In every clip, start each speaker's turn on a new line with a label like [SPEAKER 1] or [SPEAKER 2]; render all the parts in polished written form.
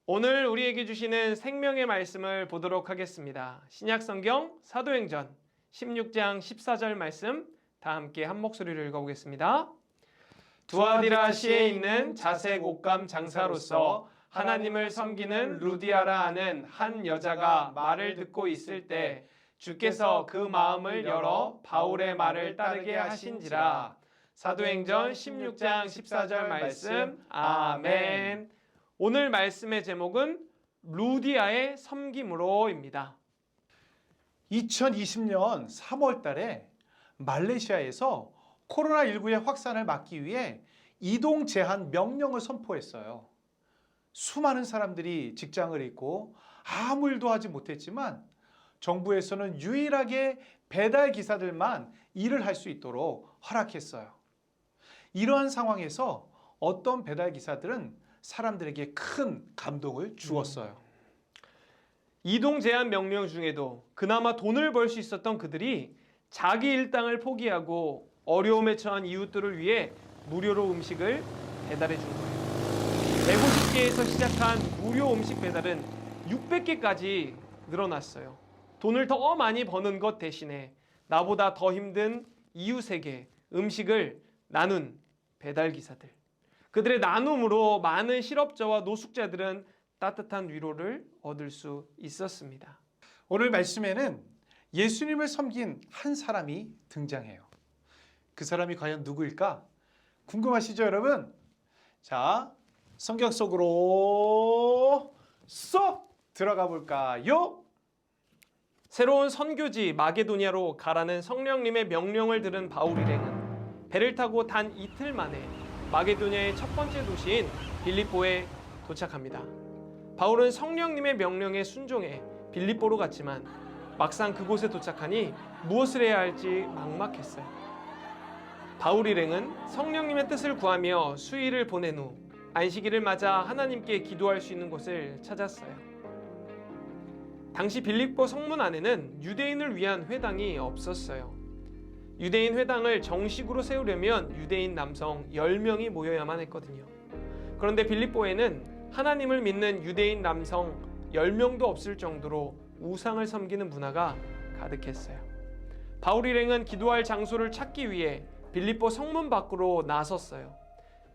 [SPEAKER 1] 오늘 우리에게 주시는 생명의 말씀을 보도록 하겠습니다. 신약성경 사도행전 16장 14절 말씀 다 함께 한 목소리로 읽어보겠습니다. 두아디라시에 있는 자색 옷감 장사로서 하나님을 섬기는 루디아라 하는 한 여자가 말을 듣고 있을 때 주께서 그 마음을 열어 바울의 말을 따르게 하신지라. 사도행전 16장 14절 말씀. 아멘. 오늘 말씀의 제목은 루디아의 섬김으로입니다.
[SPEAKER 2] 2020년 3월 달에 말레이시아에서 코로나19의 확산을 막기 위해 이동 제한 명령을 선포했어요. 수많은 사람들이 직장을 잃고 아무 일도 하지 못했지만 정부에서는 유일하게 배달 기사들만 일을 할 수 있도록 허락했어요. 이러한 상황에서 어떤 배달 기사들은 사람들에게 큰 감동을 주었어요.
[SPEAKER 1] 이동 제한 명령 중에도 그나마 돈을 벌 수 있었던 그들이 자기 일당을 포기하고 어려움에 처한 이웃들을 위해 무료로 음식을 배달해 준 거예요. 150개에서 시작한 무료 음식 배달은 600개까지 늘어났어요. 돈을 더 많이 버는 것 대신에 나보다 더 힘든 이웃에게 음식을 나눈 배달 기사들. 그들의 나눔으로 많은 실업자와 노숙자들은 따뜻한 위로를 얻을 수 있었습니다.
[SPEAKER 2] 오늘 말씀에는 예수님을 섬긴 한 사람이 등장해요. 그 사람이 과연 누구일까? 궁금하시죠, 여러분? 자, 성경 속으로 쏙 들어가 볼까요?
[SPEAKER 1] 새로운 선교지 마게도니아로 가라는 성령님의 명령을 들은 바울 일행은 배를 타고 단 이틀 만에 마게도니아의 첫 번째 도시인 빌립보에 도착합니다. 바울은 성령님의 명령에 순종해 빌립보로 갔지만 막상 그곳에 도착하니 무엇을 해야 할지 막막했어요. 바울 일행은 성령님의 뜻을 구하며 수일을 보낸 후 안식일을 맞아 하나님께 기도할 수 있는 곳을 찾았어요. 당시 빌립보 성문 안에는 유대인을 위한 회당이 없었어요. 유대인 회당을 정식으로 세우려면 유대인 남성 10명이 모여야만 했거든요. 그런데 빌립보에는 하나님을 믿는 유대인 남성 10명도 없을 정도로 우상을 섬기는 문화가 가득했어요. 바울 일행은 기도할 장소를 찾기 위해 빌립보 성문 밖으로 나섰어요.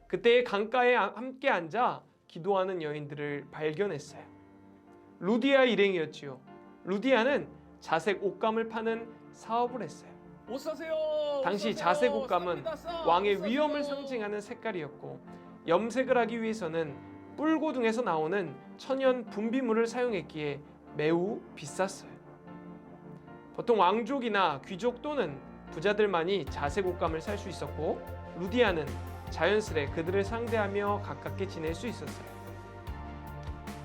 [SPEAKER 1] 그때 강가에 함께 앉아 기도하는 여인들을 발견했어요. 루디아 일행이었지요. 루디아는 자색 옷감을 파는 사업을 했어요.
[SPEAKER 3] 옷 사세요.
[SPEAKER 1] 당시 자색 옷감은 왕의 위엄을 상징하는 색깔이었고 염색을 하기 위해서는 뿔고둥에서 나오는 천연 분비물을 사용했기에 매우 비쌌어요. 보통 왕족이나 귀족 또는 부자들만이 자색 옷감을 살 수 있었고 루디아는 자연스레 그들을 상대하며 가깝게 지낼 수 있었어요.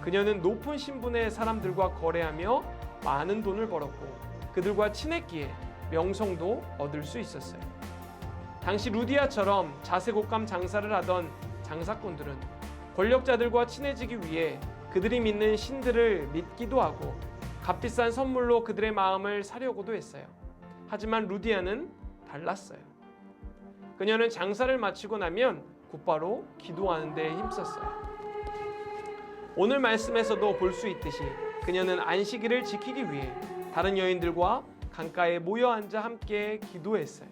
[SPEAKER 1] 그녀는 높은 신분의 사람들과 거래하며 많은 돈을 벌었고 그들과 친했기에 명성도 얻을 수 있었어요. 당시 루디아처럼 자색 옷감 장사를 하던 장사꾼들은 권력자들과 친해지기 위해 그들이 믿는 신들을 믿기도 하고 값비싼 선물로 그들의 마음을 사려고도 했어요. 하지만 루디아는 달랐어요. 그녀는 장사를 마치고 나면 곧바로 기도하는 데 힘썼어요. 오늘 말씀에서도 볼 수 있듯이 그녀는 안식일을 지키기 위해 다른 여인들과 강가에 모여 앉아 함께 기도했어요.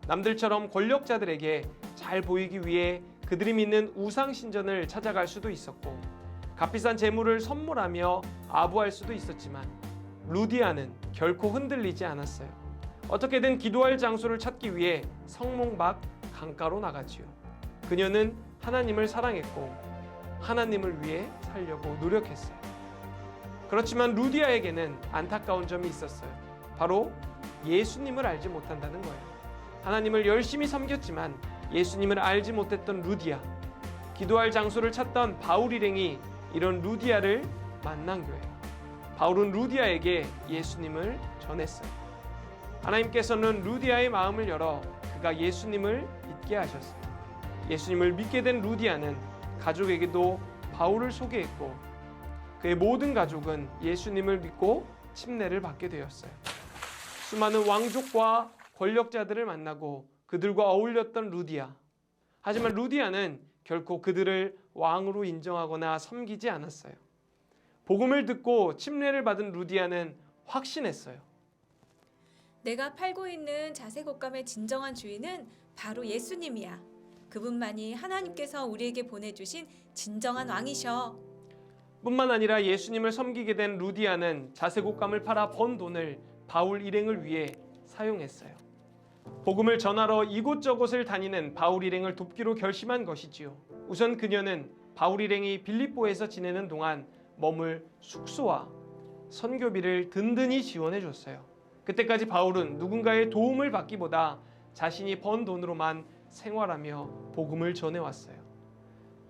[SPEAKER 1] 남들처럼 권력자들에게 잘 보이기 위해 그들이 믿는 우상신전을 찾아갈 수도 있었고 값비싼 재물을 선물하며 아부할 수도 있었지만 루디아는 결코 흔들리지 않았어요. 어떻게든 기도할 장소를 찾기 위해 성문 밖 강가로 나가지요. 그녀는 하나님을 사랑했고 하나님을 위해 살려고 노력했어요. 그렇지만 루디아에게는 안타까운 점이 있었어요. 바로 예수님을 알지 못한다는 거예요. 하나님을 열심히 섬겼지만 예수님을 알지 못했던 루디아. 기도할 장소를 찾던 바울 일행이 이런 루디아를 만난 거예요. 바울은 루디아에게 예수님을 전했어요. 하나님께서는 루디아의 마음을 열어 그가 예수님을 믿게 하셨어요. 예수님을 믿게 된 루디아는 가족에게도 바울을 소개했고 그의 모든 가족은 예수님을 믿고 침례를 받게 되었어요. 수많은 왕족과 권력자들을 만나고 그들과 어울렸던 루디아. 하지만 루디아는 결코 그들을 왕으로 인정하거나 섬기지 않았어요. 복음을 듣고 침례를 받은 루디아는 확신했어요.
[SPEAKER 3] 내가 팔고 있는 자색 옷감의 진정한 주인은 바로 예수님이야. 그분만이 하나님께서 우리에게 보내주신 진정한 왕이셔.
[SPEAKER 1] 뿐만 아니라 예수님을 섬기게 된 루디아는 자색 옷감을 팔아 번 돈을 바울 일행을 위해 사용했어요. 복음을 전하러 이곳저곳을 다니는 바울 일행을 돕기로 결심한 것이지요. 우선 그녀는 바울 일행이 빌립보에서 지내는 동안 머물 숙소와 선교비를 든든히 지원해 줬어요. 그때까지 바울은 누군가의 도움을 받기보다 자신이 번 돈으로만 생활하며 복음을 전해왔어요.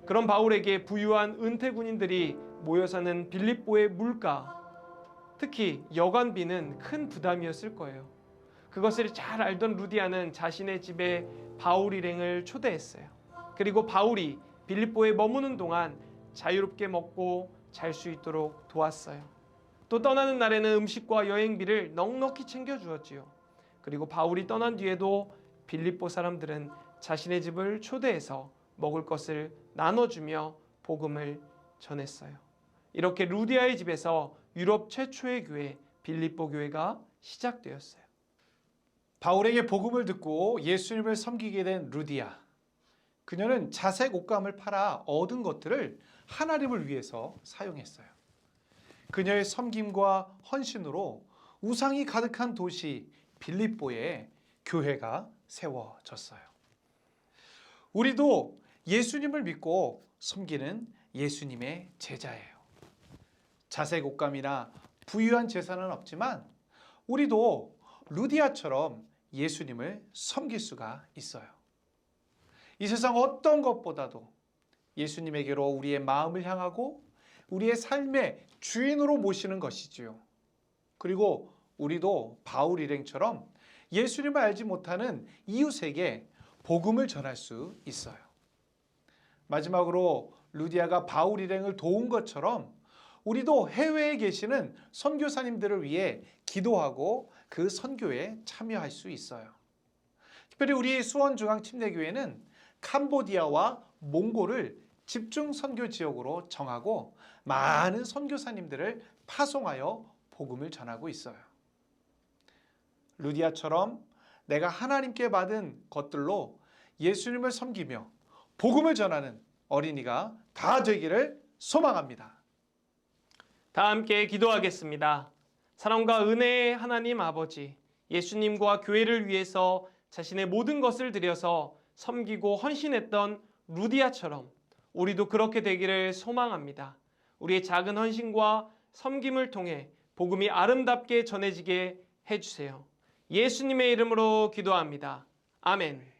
[SPEAKER 1] 그런 바울에게 부유한 은퇴 군인들이 모여 사는 빌립보의 물가, 특히 여관비는 큰 부담이었을 거예요. 그것을 잘 알던 루디아는 자신의 집에 바울 일행을 초대했어요. 그리고 바울이 빌립보에 머무는 동안 자유롭게 먹고 잘 수 있도록 도왔어요. 또 떠나는 날에는 음식과 여행비를 넉넉히 챙겨주었지요. 그리고 바울이 떠난 뒤에도 빌립보 사람들은 자신의 집을 초대해서 먹을 것을 나눠주며 복음을 전했어요. 이렇게 루디아의 집에서 유럽 최초의 교회 빌립보 교회가 시작되었어요.
[SPEAKER 2] 바울에게 복음을 듣고 예수님을 섬기게 된 루디아. 그녀는 자색 옷감을 팔아 얻은 것들을 하나님을 위해서 사용했어요. 그녀의 섬김과 헌신으로 우상이 가득한 도시 빌립보에 교회가 세워졌어요. 우리도 예수님을 믿고 섬기는 예수님의 제자예요. 자색 옷감이나 부유한 재산은 없지만 우리도 루디아처럼 예수님을 섬길 수가 있어요. 이 세상 어떤 것보다도 예수님에게로 우리의 마음을 향하고 우리의 삶의 주인으로 모시는 것이지요. 그리고 우리도 바울 일행처럼 예수님을 알지 못하는 이웃에게 복음을 전할 수 있어요. 마지막으로 루디아가 바울 일행을 도운 것처럼 우리도 해외에 계시는 선교사님들을 위해 기도하고 그 선교에 참여할 수 있어요. 특별히 우리 수원중앙침례교회는 캄보디아와 몽골을 집중 선교 지역으로 정하고 많은 선교사님들을 파송하여 복음을 전하고 있어요. 루디아처럼 내가 하나님께 받은 것들로 예수님을 섬기며 복음을 전하는 어린이가 다 되기를 소망합니다.
[SPEAKER 1] 다 함께 기도하겠습니다. 사랑과 은혜의 하나님 아버지, 예수님과 교회를 위해서 자신의 모든 것을 들여서 섬기고 헌신했던 루디아처럼 우리도 그렇게 되기를 소망합니다. 우리의 작은 헌신과 섬김을 통해 복음이 아름답게 전해지게 해주세요. 예수님의 이름으로 기도합니다. 아멘.